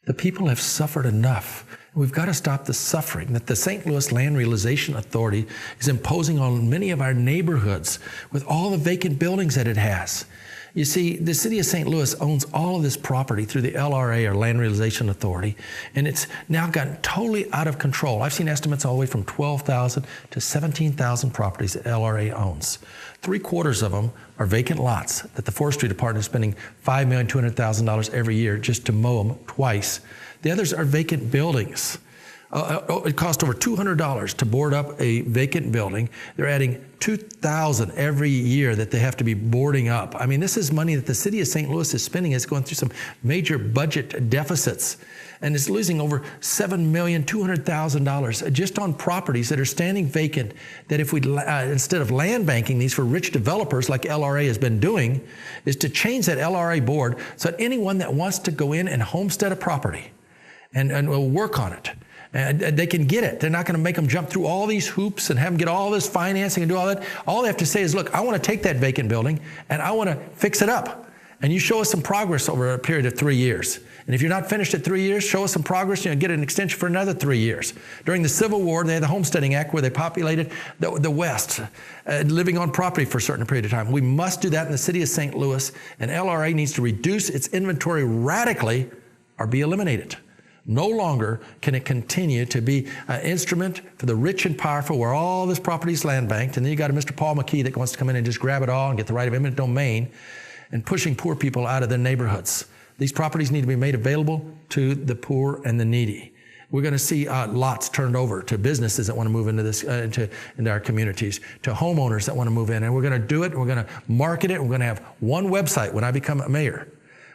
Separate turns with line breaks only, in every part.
The people have suffered enough. We've got to stop the suffering that the St. Louis Land Realization Authority is imposing on many of our neighborhoods with all the vacant buildings that it has. You see, the city of St. Louis owns all of this property through the LRA, or Land Realization Authority, and it's now gotten totally out of control. I've seen estimates all the way from 12,000 to 17,000 properties that LRA owns. 3/4 of them are vacant lots that the Forestry Department is spending $5,200,000 every year just to mow them twice. The others are vacant buildings. It costs over $200 to board up a vacant building. They're adding $2,000 every year that they have to be boarding up. I mean, this is money that the city of St. Louis is spending. It's going through some major budget deficits, and it's losing over $7,200,000 just on properties that are standing vacant, that if we, instead of land banking these for rich developers like LRA has been doing, is to change that LRA board so that anyone that wants to go in and homestead a property and will work on it, and they can get it. They're not going to make them jump through all these hoops and have them get all this financing and do all that. All they have to say is, look, I want to take that vacant building and I want to fix it up. And you show us some progress over a period of 3 years. And if you're not finished at 3 years, show us some progress, get an extension for another 3 years. During the Civil War, they had the Homesteading Act where they populated the West, living on property for a certain period of time. We must do that in the city of St. Louis, and LRA needs to reduce its inventory radically or be eliminated. No longer can it continue to be an instrument for the rich and powerful where all this property is land banked, and then you got a Mr. Paul McKee that wants to come in and just grab it all and get the right of eminent domain and pushing poor people out of their neighborhoods. These properties need to be made available to the poor and the needy. We're going to see lots turned over to businesses that want to move into this, into our communities, to homeowners that want to move in, and we're going to do it. We're going to market it. We're going to have one website when I become a mayor.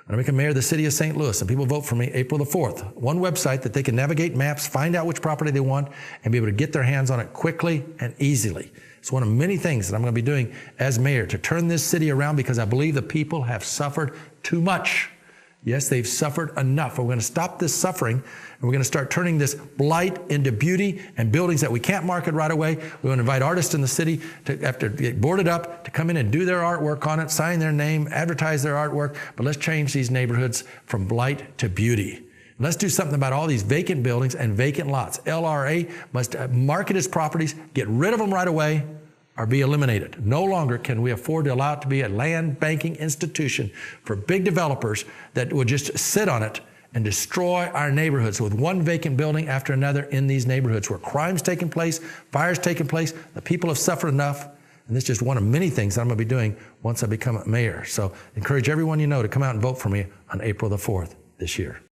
When I become mayor of the city of St. Louis and people vote for me April the 4th, one website that they can navigate maps, find out which property they want, and be able to get their hands on it quickly and easily. It's one of many things that I'm going to be doing as mayor to turn this city around, because I believe the people have suffered too much. Yes, they've suffered enough. We're going to stop this suffering, and we're going to start turning this blight into beauty and buildings that we can't market right away. We're going to invite artists in the city to, after get boarded up, to come in and do their artwork on it, sign their name, advertise their artwork. But let's change these neighborhoods from blight to beauty. Let's do something about all these vacant buildings and vacant lots. LRA must market its properties, get rid of them right away, or be eliminated. No longer can we afford to allow it to be a land banking institution for big developers that will just sit on it and destroy our neighborhoods with one vacant building after another in these neighborhoods where crime's taking place, fire's taking place, the people have suffered enough, and this is just one of many things that I'm going to be doing once I become mayor. So encourage everyone you know to come out and vote for me on April the 4th this year.